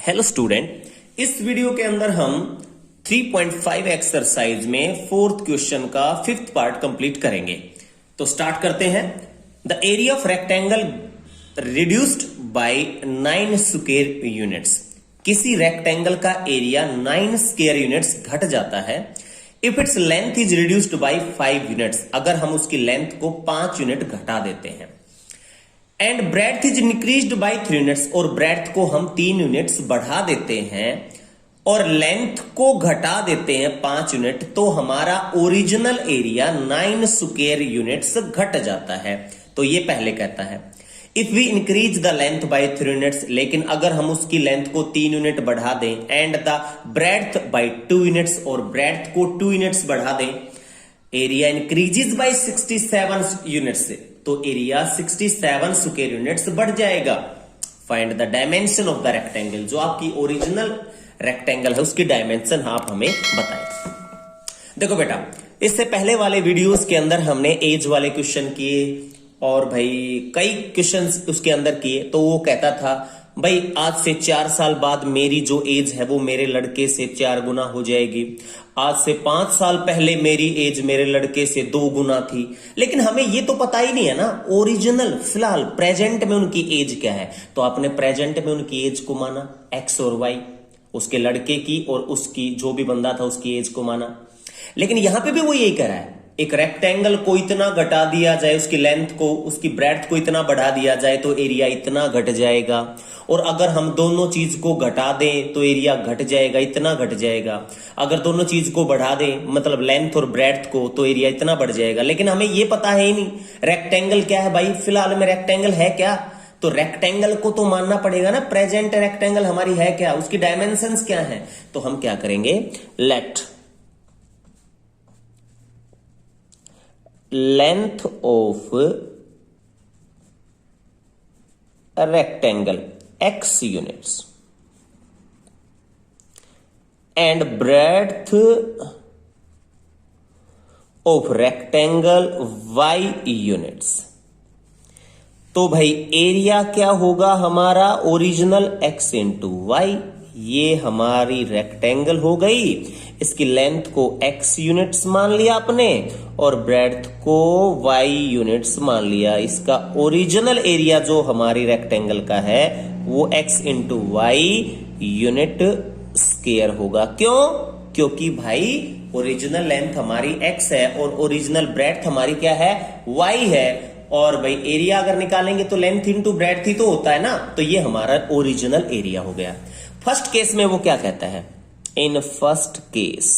Hello student, इस video के अंदर हम 3.5 एक्सरसाइज में फोर्थ क्वेश्चन का फिफ्थ पार्ट कंप्लीट करेंगे। तो स्टार्ट करते हैं। The area of rectangle reduced by 9 square units. किसी रेक्टेंगल का एरिया 9 स्क्वायर यूनिट्स घट जाता है if its length is reduced by 5 units, अगर हम उसकी लेंथ को 5 यूनिट घटा देते हैं। And breadth is increased by 3 units, और ब्रेड्थ को हम 3 यूनिट्स बढ़ा देते हैं और लेंथ को घटा देते हैं 5 यूनिट, तो हमारा ओरिजिनल एरिया 9 स्क्वायर यूनिट्स घट जाता है। तो ये पहले कहता है if we increase the length by 3 units, लेकिन अगर हम उसकी लेंथ को 3 यूनिट बढ़ा दें and the breadth by 2 units, और ब्रेड्थ को 2 यूनिट्स बढ़ा दें, एरिया इंक्रीजेस बाय 67 यूनिट्स, तो एरिया 67 स्क्वायर यूनिट्स बढ़ जाएगा। Find the dimension of the rectangle, जो आपकी ओरिजिनल रेक्टेंगल है उसकी डायमेंशन आप हमें बताएं। देखो बेटा, इससे पहले वाले वीडियोस के अंदर हमने एज वाले क्वेश्चन किए और भाई कई क्वेश्चंस उसके अंदर किए। तो वो कहता था भाई आज से 4 साल बाद मेरी जो एज है वो मेरे लड़के से 4 गुना हो जाएगी। आज से 5 साल पहले मेरी एज मेरे लड़के से 2 गुना थी। लेकिन हमें ये तो पता ही नहीं है ना ओरिजिनल फिलहाल प्रेजेंट में उनकी एज क्या है। तो आपने प्रेजेंट में उनकी एज को माना एक्स और वाई, उसके लड़के की और उसकी जो भी बंदा था उसकी एज को माना। लेकिन यहां पे भी वो यही कह रहा है एक रेक्टेंगल को इतना घटा दिया जाए, उसकी लेंथ को उसकी ब्रेड्थ को इतना बढ़ा दिया जाए तो एरिया इतना घट जाएगा, और अगर हम दोनों चीज को घटा दें तो एरिया घट जाएगा, इतना घट जाएगा। अगर दोनों चीज को बढ़ा दें मतलब लेंथ और ब्रेड्थ को, तो एरिया इतना बढ़ जाएगा। लेकिन हमें यह पता है ही नहीं रेक्टेंगल क्या है। भाई फिलहाल में रेक्टेंगल है क्या, तो रेक्टेंगल को तो मानना पड़ेगा ना प्रेजेंट रेक्टेंगल हमारी है क्या, उसकी डायमेंशंस क्या है। तो हम क्या करेंगे, late length of rectangle x units and breadth of rectangle y units. तो भाई एरिया क्या होगा हमारा ओरिजिनल x इंटू वाई, ये हमारी रेक्टेंगल हो गई। इसकी लेंथ को x यूनिट्स मान लिया आपने और ब्रेड्थ को y यूनिट्स मान लिया। इसका ओरिजिनल एरिया जो हमारी रेक्टेंगल का है वो x into y unit square होगा। क्यों? क्योंकि भाई ओरिजिनल लेंथ हमारी x है और ओरिजिनल ब्रेड्थ हमारी क्या है, y है। और भाई एरिया अगर निकालेंगे तो लेंथ इंटू ब्रेड्थ ही तो होता है ना, तो ये हमारा ओरिजिनल एरिया हो गया। फर्स्ट केस में वो क्या कहता है, इन फर्स्ट केस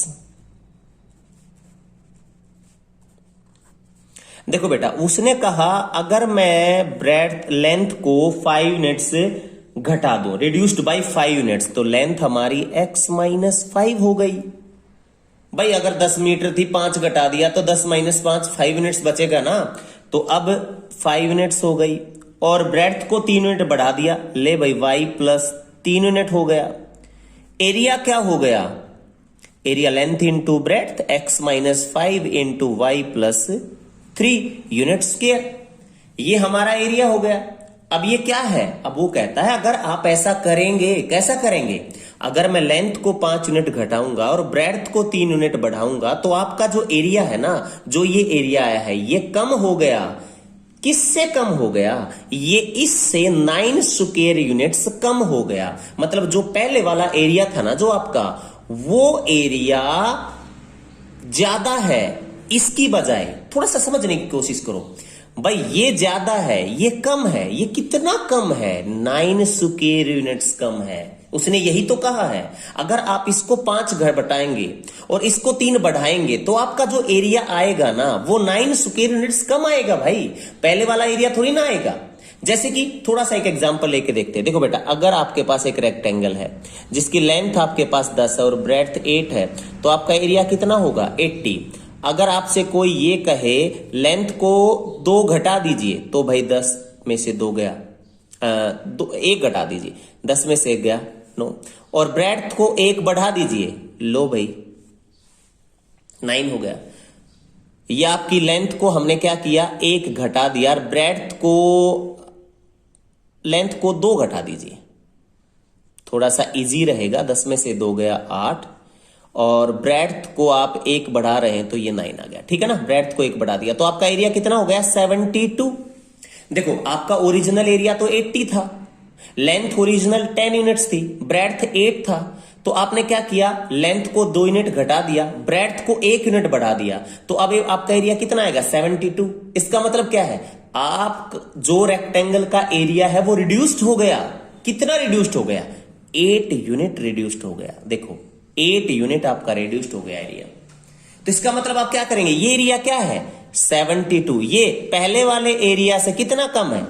देखो बेटा, उसने कहा अगर मैं ब्रेड्थ लेंथ को 5 यूनिट्स घटा दूं, रिड्यूस्ड बाय 5 यूनिट्स, तो लेंथ हमारी x माइनस 5 हो गई। भाई अगर 10 मीटर थी 5 घटा दिया तो 10 माइनस 5 5 यूनिट्स बचेगा ना, तो अब 5 यूनिट्स हो गई। और ब्रेड्थ को 3 यूनिट बढ़ा दिया, ले भाई y प्लस 3 यूनिट हो गया। एरिया क्या हो गया, area length into breadth x minus 5 into y plus 3 unit square, ये हमारा एरिया हो गया। अब ये क्या है, अब वो कहता है अगर आप ऐसा करेंगे, कैसा करेंगे, अगर मैं लेंथ को 5 यूनिट घटाऊंगा और ब्रेड्थ को 3 यूनिट बढ़ाऊंगा तो आपका जो एरिया है ना, जो ये एरिया आया है ये कम हो गया। किससे कम हो गया, ये इससे 9 स्क्वायर यूनिट्स कम हो गया। मतलब जो पहले वाला एरिया था ना जो आपका, वो एरिया ज्यादा है इसकी बजाय। थोड़ा सा समझने की कोशिश करो भाई, ये ज्यादा है ये कम है, ये कितना कम है, 9 स्क्वायर यूनिट्स कम है। उसने यही तो कहा है अगर आप इसको 5 घर बटाएंगे और इसको 3 बढ़ाएंगे तो आपका जो एरिया आएगा ना वो 9 स्क्वायर यूनिट्स कम आएगा। भाई पहले वाला एरिया थोड़ी ना आएगा। जैसे कि थोड़ा सा एक एग्जांपल लेके देखते हैं। देखो बेटा, अगर आपके पास एक रेक्टेंगल है जिसकी लेंथ आपके पास 10 है और ब्रेड्थ 8 है, तो आपका एरिया कितना होगा, 80। अगर आपसे कोई ये कहे लेंथ को 2 घटा दीजिए, तो भाई 10 में से 2 गया, 1 घटा दीजिए, 10 में से 1 गया, नो। और ब्रेड्थ को 1 बढ़ा दीजिए, लो भाई 9 हो गया। ये आपकी लेंथ को हमने क्या किया, 1 घटा दिया, और ब्रेड्थ को लेंथ को 2 घटा दीजिए, थोड़ा सा इजी रहेगा, 10 में से 2 गया 8, और ब्रेड्थ को आप 1 बढ़ा रहे हैं तो ये 9 आ गया, ठीक है ना। ब्रेड्थ को 1 बढ़ा दिया तो आपका एरिया कितना हो गया 72। देखो आपका ओरिजिनल एरिया तो 80 था, लेंथ ओरिजिनल 10 यूनिट्स थी, ब्रेड्थ 8 था, तो आपने क्या किया, लेंथ को 2 यूनिट घटा दिया, ब्रेड्थ को 1 यूनिट बढ़ा दिया, तो अब आपका एरिया कितना आएगा 72। इसका मतलब क्या है, आप जो रेक्टेंगल का एरिया है वो रिड्यूस्ड हो गया। कितना रिड्यूस्ड हो गया, 8 यूनिट रिड्यूस्ड हो गया। देखो 8 यूनिट आपका रिड्यूस्ड हो गया एरिया। तो इसका मतलब आप क्या करेंगे, ये एरिया क्या है 72, ये पहले वाले एरिया से कितना कम है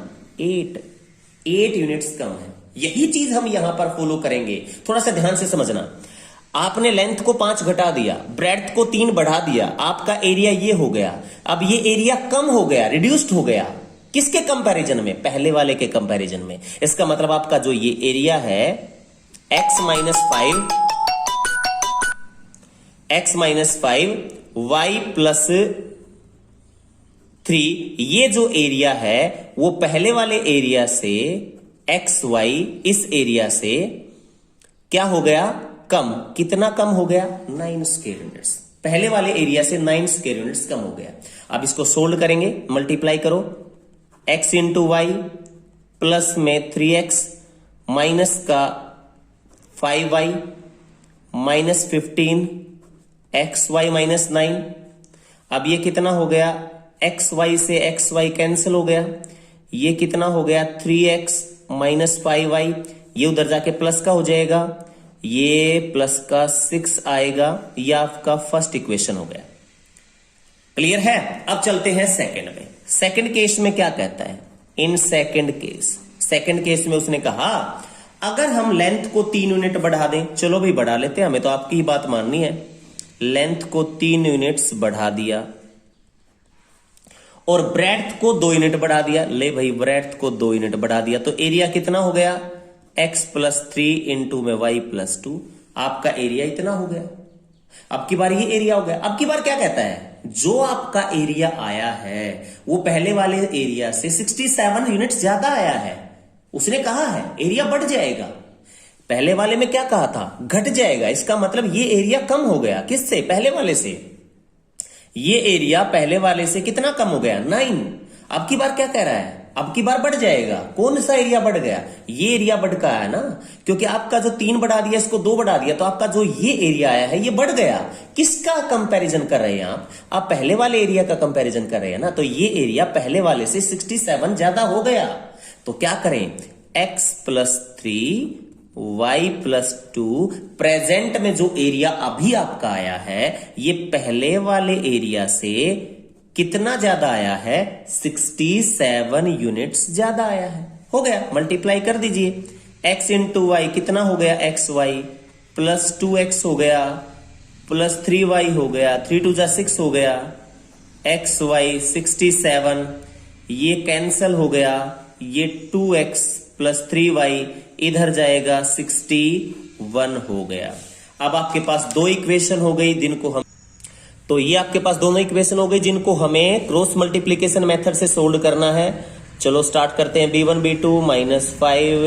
8 यूनिट्स कम है। यही चीज हम यहां पर फॉलो करेंगे, थोड़ा सा ध्यान से समझना। आपने लेंथ को 5 घटा दिया, ब्रेड्थ को 3 बढ़ा दिया, आपका एरिया ये हो गया। अब ये एरिया कम हो गया, रिड्यूस्ड हो गया, किसके कंपैरिजन में, पहले वाले के कंपैरिजन में। इसका मतलब आपका जो ये एरिया है x माइनस 5 y प्लस 3, ये जो एरिया है वो पहले वाले एरिया से एक्स वाई इस एरिया से क्या हो गया कम। कितना कम हो गया 9 स्क्वायर यूनिट्स, पहले वाले एरिया से 9 स्क्वायर यूनिट्स कम हो गया। अब इसको सोल्व करेंगे, मल्टीप्लाई करो, x इंटू वाई प्लस में 3x माइनस का 5y माइनस 15 xy माइनस 9। अब ये कितना हो गया, xy से xy कैंसिल हो गया, ये कितना हो गया 3x माइनस 5y, ये उधर जाके प्लस का हो जाएगा, ये प्लस का 6 आएगा, ये आपका फर्स्ट इक्वेशन हो गया। क्लियर है। अब चलते हैं सेकंड में। सेकंड केस में क्या कहता है, इन सेकंड केस में उसने कहा अगर हम लेंथ को 3 यूनिट बढ़ा दें, चलो भाई बढ़ा लेते हैं, हमें तो आपकी ही बात माननी है। लेंथ को 3 यूनिट्स बढ़ा दिया और ब्रेड्थ को 2 यूनिट बढ़ा दिया, ले भाई ब्रेड्थ को 2 यूनिट बढ़ा दिया, तो एरिया कितना हो गया x प्लस 3 इंटू में y प्लस 2, आपका एरिया इतना हो गया। अब की बार ये एरिया हो गया। अब की बार क्या कहता है, जो आपका एरिया आया है वो पहले वाले एरिया से 67 यूनिट ज्यादा आया है। उसने कहा है एरिया बढ़ जाएगा, पहले वाले में क्या कहा था घट जाएगा। इसका मतलब ये एरिया कम हो गया, किससे, पहले वाले से। ये एरिया पहले वाले से कितना कम हो गया 9। अब की बार क्या कह रहा है, अब की बार बढ़ जाएगा। कौन सा एरिया बढ़ गया, ये एरिया बढ़ का है ना, क्योंकि आपका जो 3 बढ़ा दिया इसको 2 बढ़ा दिया, तो आपका जो ये एरिया आया है ये बढ़ गया। किसका कंपैरिजन कर रहे हैं आप पहले वाले एरिया का कंपैरिजन कर रहे हैं ना, तो ये एरिया पहले वाले से 67 ज्यादा हो गया। तो क्या करें, x plus 3 y plus 2, present में जो एरिया अभी आपका आया है ये पहले वाले एरिया से कितना ज्यादा आया है 67 यूनिट्स ज्यादा आया है। हो गया, मल्टीप्लाई कर दीजिए, x इंटू वाई कितना हो गया एक्स वाई प्लस 2x हो गया प्लस 3y हो गया, 3 2 6 हो गया, एक्स वाई 67, ये कैंसल हो गया, ये 2x प्लस 3y इधर जाएगा 61 हो गया। अब आपके पास 2 इक्वेशन हो गई जिनको हम, तो ये आपके पास दोनों इक्वेशन हो गई जिनको हमें क्रॉस मल्टीप्लीकेशन मेथड से सोल्व करना है। चलो स्टार्ट करते हैं। b1 b2 minus 5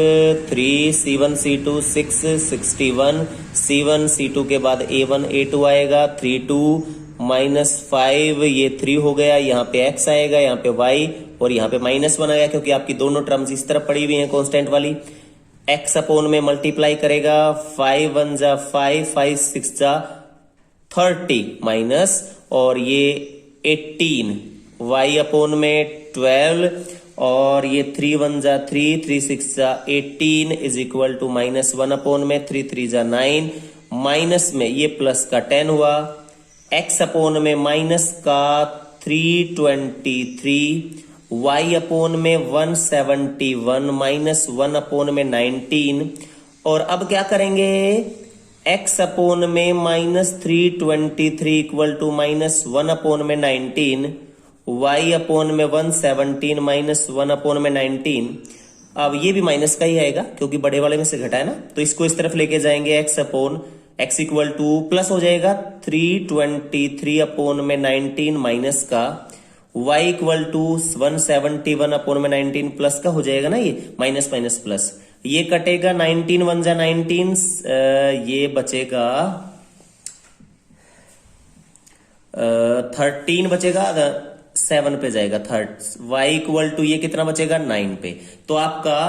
3 c1 c2 6 61 c1 c2 के बाद a1 a2 आएगा 3 2 माइनस 5, ये 3 हो गया, यहाँ पे x आएगा, यहाँ पे y और यहाँ पे -1 आएगा क्योंकि आपकी दोनों टर्म्स इस तरफ पड़ी हुई हैं कांस्टेंट वाली। x अपॉन में मल्टीप्लाई करेगा, 5 1 जा 5 5 6 जा 30 माइनस और ये 18, y अपॉन में 12 और ये 3 1 जा 3 3 6 जा 18 इज इक्वल टू -1 अपॉन में 3 3 जा 9, माइनस में ये प्लस का 10 हुआ, x अपॉन में माइनस का 323, y अपॉन में 171 -1 अपॉन में 19, और अब क्या करेंगे x अपॉन में -323 इक्वल टू -1 अपॉन में 19, y अपॉन में 117 -1 अपॉन में 19। अब ये भी माइनस का ही आएगा क्योंकि बड़े वाले में से घटा है ना, तो इसको इस तरफ लेके जाएंगे, x upon x equal two plus हो जाएगा 323 अपॉन में 19 माइनस का, y इक्वल टू 171 अपॉन में 19 प्लस का हो जाएगा ना, ये माइनस माइनस प्लस, ये कटेगा 19 1 जा 19, ये बचेगा 13 बचेगा, 7 पे जाएगा थर्ड। y इक्वल टू ये कितना बचेगा 9 पे। तो आपका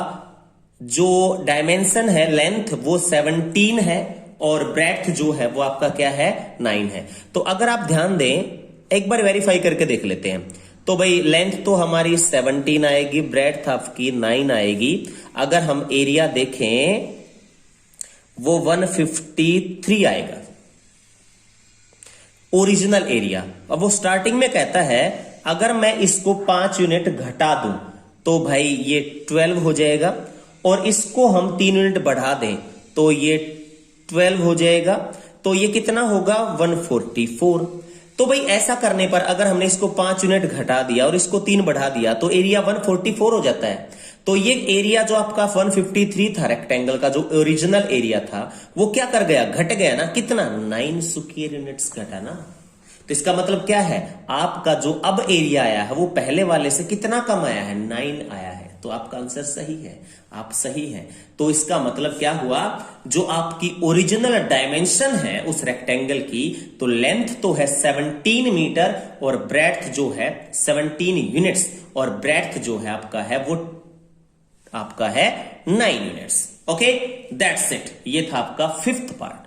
जो डायमेंशन है लेंथ वो 17 है और ब्रेड्थ जो है वो आपका क्या है 9 है। तो अगर आप ध्यान दें, एक बार वेरीफाई करके देख लेते हैं। तो भाई लेंथ तो हमारी 17 आएगी, ब्रेड्थ आपकी 9 आएगी। अगर हम एरिया देखें वो 153 आएगा ओरिजिनल एरिया। अब वो स्टार्टिंग में कहता है अगर मैं इसको 5 यूनिट घटा दूं तो भाई ये 12 हो जाएगा, और इसको हम 3 यूनिट बढ़ा दें तो ये 12 हो जाएगा। तो ये कितना होगा 144। तो भाई ऐसा करने पर अगर हमने इसको 5 यूनिट घटा दिया और इसको 3 बढ़ा दिया तो एरिया 144 हो जाता है। तो ये एरिया जो आपका 153 था रेक्टेंगल का, जो ओरिजिनल एरिया था, वो क्या कर गया, घट गया ना। कितना 9 स्क्वायर यूनिट्स घटा ना। तो इसका मतलब क्या है, आपका जो अब एरिया आया है वो पहले वाले से कितना कम आया है, 9 आया है। तो आपका आंसर सही है, आप सही है। तो इसका मतलब क्या हुआ, जो आपकी ओरिजिनल डायमेंशन है उस रेक्टेंगल की, तो लेंथ तो है 17 मीटर और ब्रेड्थ जो है 17 यूनिट्स, और ब्रेड्थ जो है आपका है वो आपका है 9 यूनिट्स। Okay, that's it. ये था आपका 5th पार्ट।